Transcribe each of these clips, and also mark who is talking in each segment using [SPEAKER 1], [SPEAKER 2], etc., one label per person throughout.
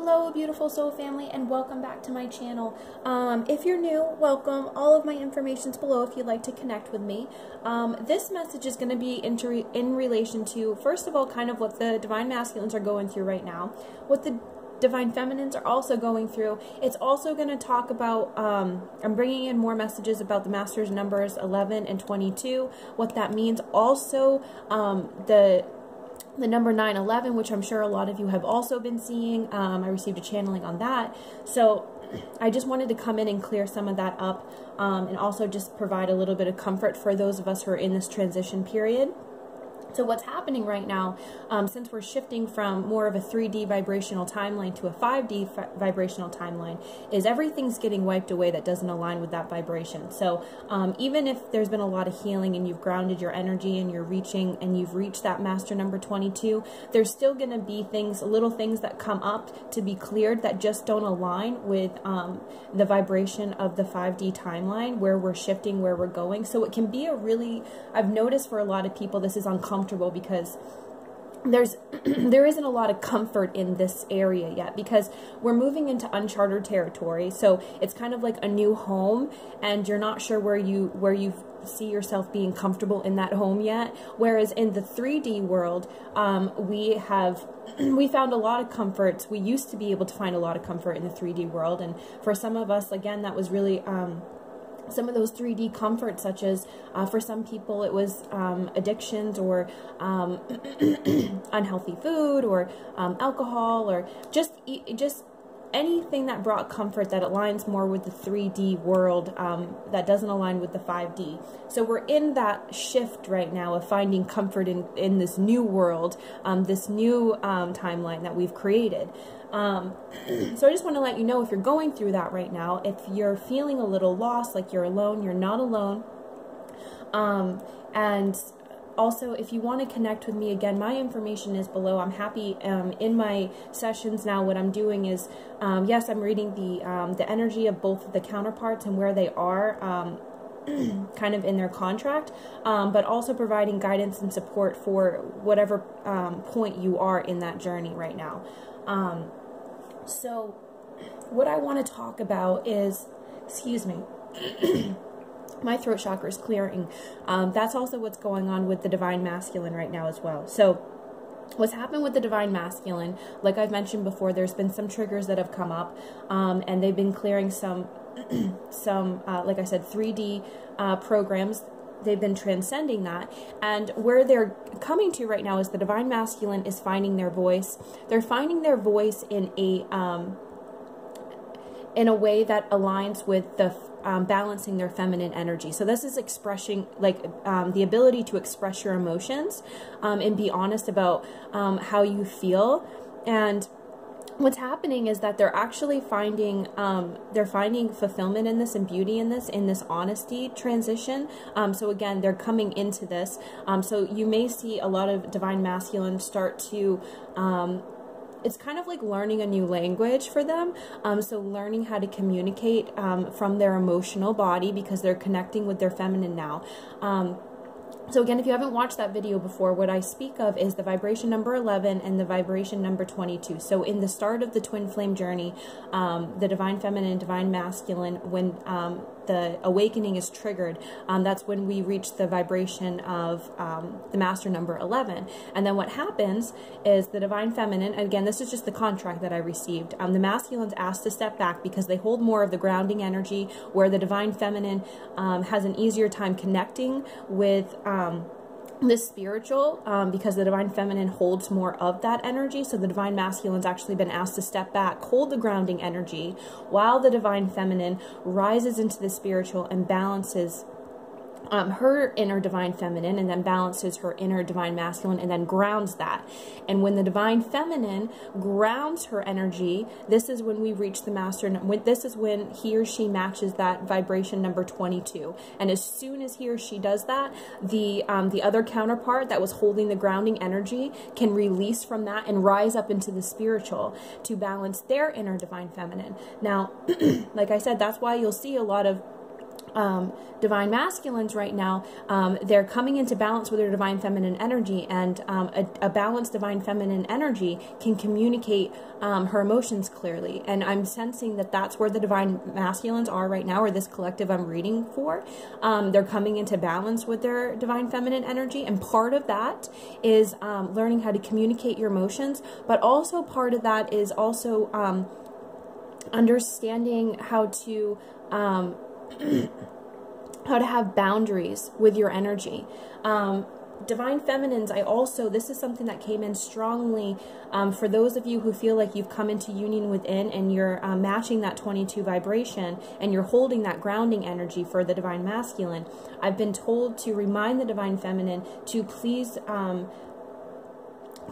[SPEAKER 1] Hello beautiful soul family, and welcome back to my channel. If you're new, welcome. All of my information's below if you'd like to connect with me. This message is going to be in relation to, first of all, kind of what the Divine Masculines are going through right now, what the Divine Feminines are also going through. It's also going to talk about, I'm bringing in more messages about the Master's numbers 11 and 22, what that means. Also, the number 911, which I'm sure a lot of you have also been seeing. I received a channeling on that. So I just wanted to come in and clear some of that up, and also just provide a little bit of comfort for those of us who are in this transition period. So what's happening right now, since we're shifting from more of a 3D vibrational timeline to a 5D vibrational timeline, is everything's getting wiped away that doesn't align with that vibration. So even if there's been a lot of healing and you've grounded your energy and you've reached that master number 22, there's still going to be things, little things that come up to be cleared that just don't align with the vibration of the 5D timeline, where we're shifting, where we're going. So it can be a really, I've noticed for a lot of people, this is uncomfortable because there isn't a lot of comfort in this area yet, because we're moving into uncharted territory. So it's kind of like a new home, and you're not sure where you see yourself being comfortable in that home yet. Whereas in the 3D world, we found a lot of comforts. We used to be able to find a lot of comfort in the 3D world, and for some of us, again, that was really some of those 3D comforts, such as for some people it was addictions, or unhealthy food, or alcohol, or just anything that brought comfort that aligns more with the 3D world, that doesn't align with the 5D. So we're in that shift right now of finding comfort in this new world, this new timeline that we've created. So I just want to let you know, if you're going through that right now, if you're feeling a little lost, like you're alone, you're not alone. And also, if you want to connect with me, again, my information is below. I'm happy in my sessions now. What I'm doing is, yes, I'm reading the energy of both of the counterparts and where they are kind of in their contract, but also providing guidance and support for whatever point you are in that journey right now. So what I want to talk about is, excuse me, my throat chakra is clearing. That's also what's going on with the Divine Masculine right now as well. So what's happened with the Divine Masculine, like I've mentioned before, there's been some triggers that have come up, and they've been clearing some like I said, 3D programs. They've been transcending that, and where they're coming to right now is the Divine Masculine is finding their voice. They're finding their voice in a way that aligns with the balancing their feminine energy. So this is expressing, like, the ability to express your emotions, and be honest about how you feel. And what's happening is that they're actually finding fulfillment in this, and beauty in this honesty transition. So again, they're coming into this. So you may see a lot of Divine Masculine start to, it's kind of like learning a new language for them. So learning how to communicate from their emotional body, because they're connecting with their feminine now. So again, if you haven't watched that video before, what I speak of is the vibration number 11 and the vibration number 22. So in the start of the twin flame journey, the Divine Feminine and Divine Masculine, when the awakening is triggered, that's when we reach the vibration of the master number 11. And then what happens is the Divine Feminine, and again, this is just the contract that I received, the Masculine's asked to step back because they hold more of the grounding energy, where the Divine Feminine has an easier time connecting with the spiritual, because the Divine Feminine holds more of that energy. So the Divine Masculine's actually been asked to step back, hold the grounding energy, while the Divine Feminine rises into the spiritual and balances her inner Divine Feminine, and then balances her inner Divine Masculine, and then grounds that. And when the Divine Feminine grounds her energy, this is when we reach the master. This is when he or she matches that vibration number 22. And as soon as he or she does that, the other counterpart that was holding the grounding energy can release from that and rise up into the spiritual to balance their inner Divine Feminine. Now, like I said, that's why you'll see a lot of divine masculines right now, they're coming into balance with their divine feminine energy, and a balanced divine feminine energy can communicate her emotions clearly. And I'm sensing that that's where the divine masculines are right now, or this collective I'm reading for. They're coming into balance with their divine feminine energy, and part of that is learning how to communicate your emotions, but also part of that is also understanding how to have boundaries with your energy. Divine feminines, this is something that came in strongly for those of you who feel like you've come into union within and you're matching that 22 vibration and you're holding that grounding energy for the divine masculine. I've been told to remind the divine feminine to please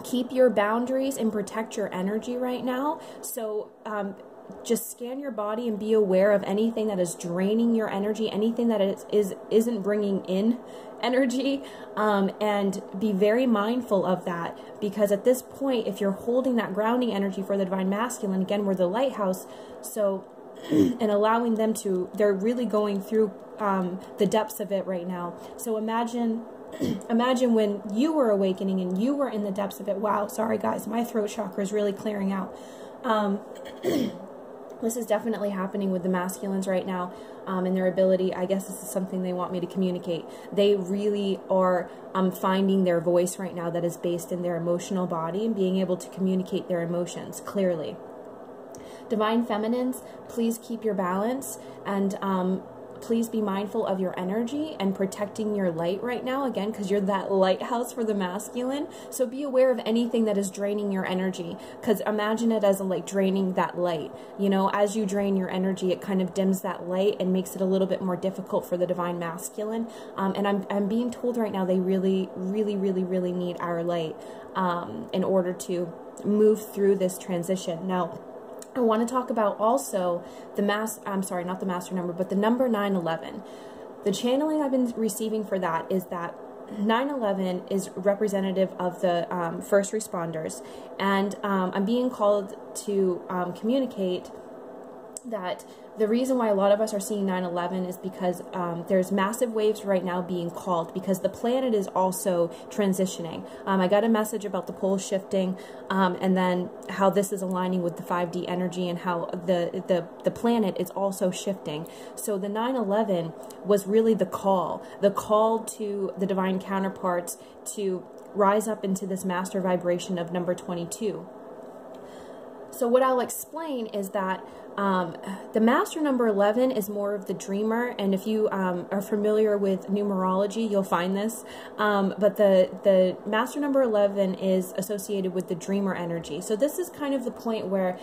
[SPEAKER 1] keep your boundaries and protect your energy right now. So just scan your body and be aware of anything that is draining your energy, anything that isn't bringing in energy, and be very mindful of that, because at this point, if you're holding that grounding energy for the divine masculine, again, we're the lighthouse, so and allowing them to, they're really going through the depths of it right now. So imagine when you were awakening and you were in the depths of it. Wow, sorry guys, my throat chakra is really clearing out. This is definitely happening with the masculines right now, and their ability, I guess this is something they want me to communicate. They really are finding their voice right now that is based in their emotional body and being able to communicate their emotions clearly. Divine feminines, please keep your balance, and please be mindful of your energy and protecting your light right now, again, because you're that lighthouse for the masculine. So be aware of anything that is draining your energy, because imagine it as like draining that light. You know, as you drain your energy, it kind of dims that light and makes it a little bit more difficult for the divine masculine. And I'm being told right now they really, really, really, really need our light in order to move through this transition. Now, I want to talk about also the the number 911. The channeling I've been receiving for that is that 911 is representative of the first responders, and I'm being called to communicate that the reason why a lot of us are seeing 9/11 is because there's massive waves right now being called, because the planet is also transitioning. I got a message about the pole shifting, and then how this is aligning with the 5D energy, and how the planet is also shifting. So the 9/11 was really the call to the divine counterparts to rise up into this master vibration of number 22. So what I'll explain is that the master number 11 is more of the dreamer, and if you are familiar with numerology, you'll find this. But the master number 11 is associated with the dreamer energy. So this is kind of the point where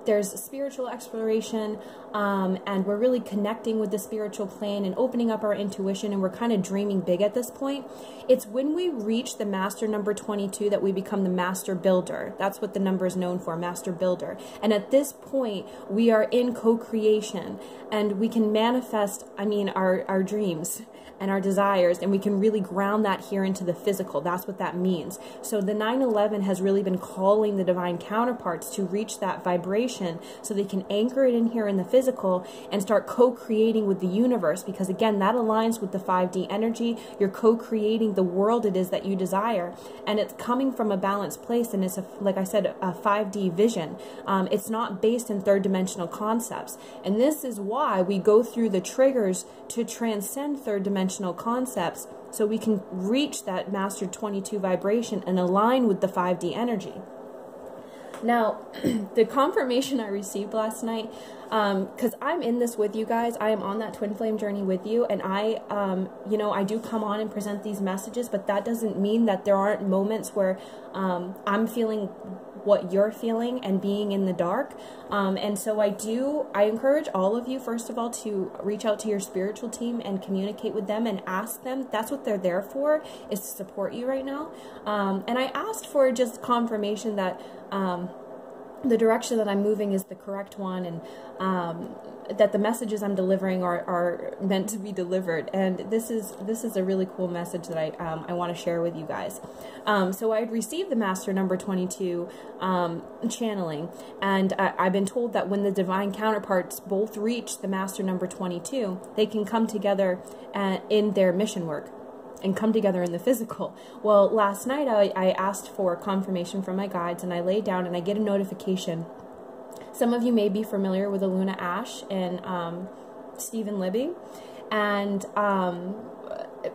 [SPEAKER 1] there's spiritual exploration, and we're really connecting with the spiritual plane and opening up our intuition, and we're kind of dreaming big at this point. It's when we reach the master number 22 that we become the master builder. That's what the number is known for, master builder. And at this point, we are in co-creation, and we can manifest, our dreams and our desires, and we can really ground that here into the physical. That's what that means. So the 9/11 has really been calling the divine counterparts to reach that vibration so they can anchor it in here in the physical and start co-creating with the universe, because again, that aligns with the 5D energy. You're co-creating the world it is that you desire, and it's coming from a balanced place, and it's, like I said, a 5D vision. It's not based in third-dimensional concepts, and this is why we go through the triggers to transcend third-dimensional concepts, so we can reach that master 22 vibration and align with the 5D energy. Now, the confirmation I received last night, because I'm in this with you guys, I am on that twin flame journey with you, and I do come on and present these messages, but that doesn't mean that there aren't moments where I'm feeling what you're feeling and being in the dark. And so I encourage all of you, first of all, to reach out to your spiritual team and communicate with them and ask them. That's what they're there for, is to support you right now. And I asked for just confirmation that the direction that I'm moving is the correct one, and that the messages I'm delivering are meant to be delivered. And this is a really cool message that I want to share with you guys. So I received the Master number 22 channeling, and I've been told that when the divine counterparts both reach the Master number 22, they can come together in their mission work and come together in the physical. Well, last night I asked for confirmation from my guides, and I lay down and I get a notification. Some of you may be familiar with the Luna Ash and Stephen Libby, and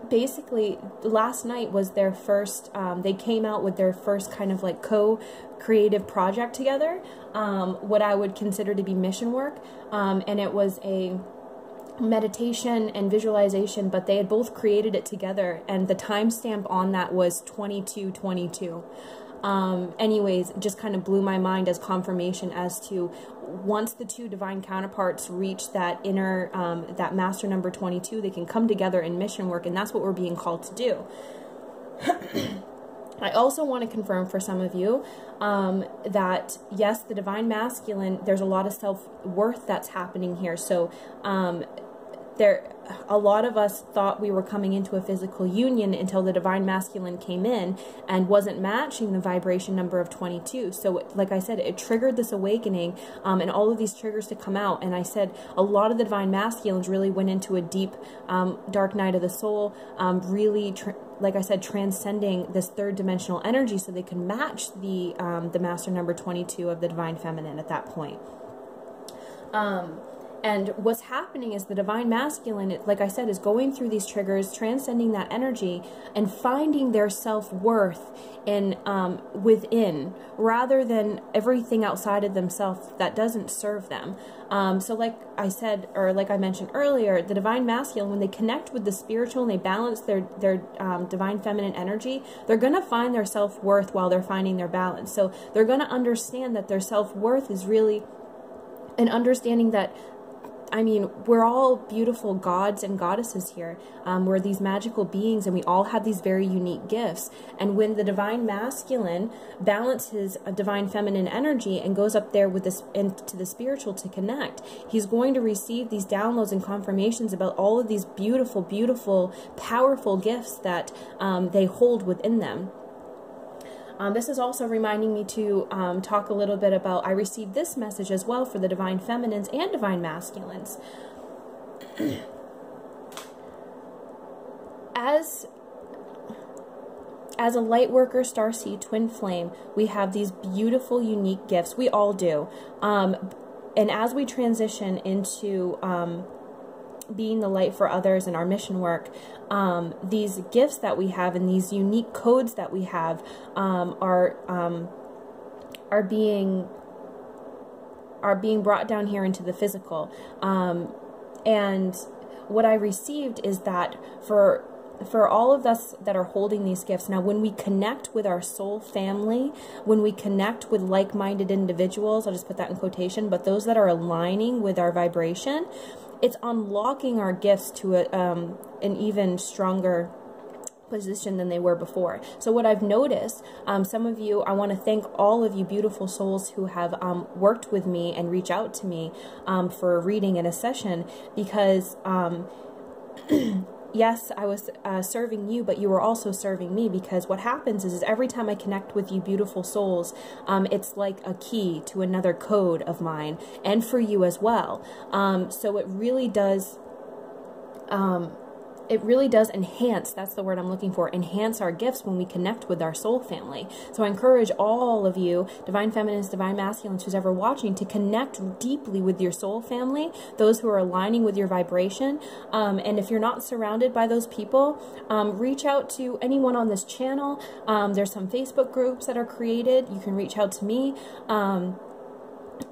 [SPEAKER 1] basically last night was their first, they came out with their first kind of like co-creative project together, what I would consider to be mission work, and it was a meditation and visualization, but they had both created it together, and the timestamp on that was 2222. Anyways, just kind of blew my mind as confirmation as to once the two divine counterparts reach that inner, that Master number 22, they can come together in mission work, and that's what we're being called to do. I also want to confirm for some of you that, yes, the divine masculine, there's a lot of self-worth that's happening here. So a lot of us thought we were coming into a physical union until the divine masculine came in and wasn't matching the vibration number of 22. So like I said, it triggered this awakening, and all of these triggers to come out. And I said a lot of the divine masculines really went into a deep dark night of the soul, really like I said, transcending this third dimensional energy so they can match the Master number 22 of the divine feminine at that point. And what's happening is the divine masculine, like I said, is going through these triggers, transcending that energy, and finding their self-worth in within, rather than everything outside of themselves that doesn't serve them. So like I said, or like I mentioned earlier, the divine masculine, when they connect with the spiritual and they balance their divine feminine energy, they're going to find their self-worth while they're finding their balance. So they're going to understand that their self-worth is really an understanding that, I mean, we're all beautiful gods and goddesses here. We're these magical beings, and we all have these very unique gifts. And when the divine masculine balances a divine feminine energy and goes up there with this into the spiritual to connect, he's going to receive these downloads and confirmations about all of these beautiful, beautiful, powerful gifts that they hold within them. This is also reminding me to talk a little bit about, I received this message as well for the divine feminines and divine masculines. As a Lightworker, Starseed, Twin Flame, we have these beautiful, unique gifts. We all do. And as we transition into being the light for others in our mission work, these gifts that we have and these unique codes that we have are being brought down here into the physical. And what I received is that for all of us that are holding these gifts, now when we connect with our soul family, when we connect with like-minded individuals, I'll just put that in quotation, but those that are aligning with our vibration, it's unlocking our gifts to an even stronger position than they were before. So what I've noticed, some of you, I want to thank all of you beautiful souls who have worked with me and reach out to me for a reading and a session, because yes, I was serving you, but you were also serving me, because what happens is every time I connect with you beautiful souls, it's like a key to another code of mine, and for you as well. So it really does enhance, that's the word I'm looking for, enhance our gifts when we connect with our soul family. So I encourage all of you, divine feminines, divine masculines, who's ever watching, to connect deeply with your soul family, those who are aligning with your vibration. And if you're not surrounded by those people, reach out to anyone on this channel. There's some Facebook groups that are created. You can reach out to me.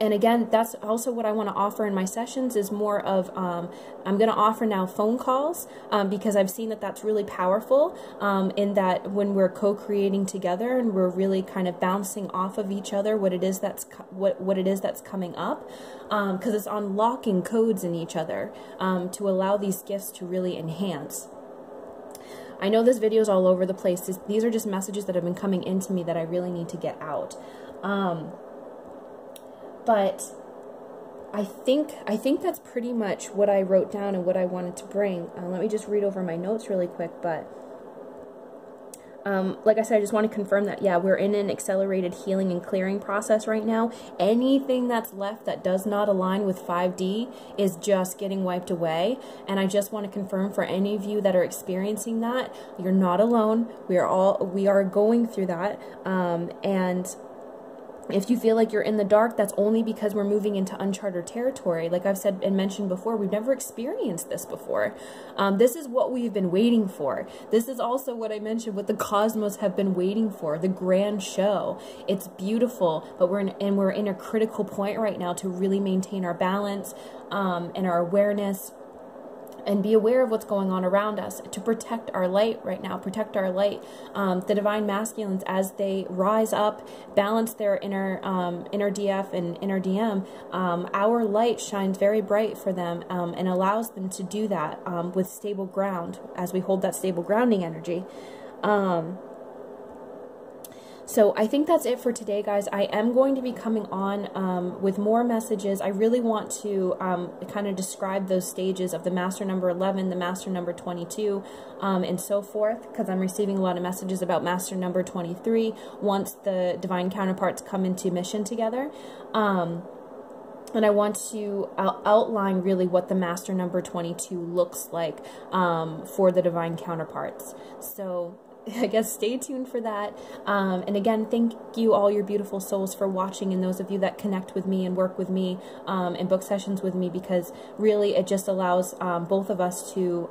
[SPEAKER 1] And again, that's also what I want to offer in my sessions, is more of, I'm going to offer now phone calls, because I've seen that that's really powerful, in that when we're co-creating together and we're really kind of bouncing off of each other what it is that's coming up, because it's unlocking codes in each other to allow these gifts to really enhance. I know this video is all over the place. These are just messages that have been coming into me that I really need to get out. But I think that's pretty much what I wrote down and what I wanted to bring. Let me just read over my notes really quick, but like I said, I just want to confirm that, yeah, we're in an accelerated healing and clearing process right now. Anything that's left that does not align with 5D is just getting wiped away. And I just want to confirm for any of you that are experiencing that, you're not alone. We are going through that. And if you feel like you're in the dark, that's only because we're moving into uncharted territory. Like I've said and mentioned before, we've never experienced this before. This is what we've been waiting for. This is also what I mentioned, what the cosmos have been waiting for, the grand show. It's beautiful, but we're in a critical point right now to really maintain our balance and our awareness, and be aware of what's going on around us, to protect our light right now, protect our light. The divine masculines, as they rise up, balance their inner DF and inner DM, our light shines very bright for them and allows them to do that with stable ground, as we hold that stable grounding energy. So I think that's it for today, guys. I am going to be coming on with more messages. I really want to kind of describe those stages of the master number 11, the master number 22, and so forth, because I'm receiving a lot of messages about master number 23 once the divine counterparts come into mission together. And I want to outline really what the master number 22 looks like for the divine counterparts. So I guess stay tuned for that. And again, thank you all your beautiful souls for watching, and those of you that connect with me and work with me and book sessions with me, because really it just allows both of us to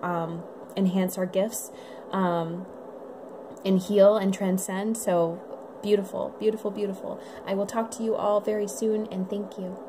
[SPEAKER 1] enhance our gifts and heal and transcend. So beautiful, beautiful, beautiful. I will talk to you all very soon, and thank you.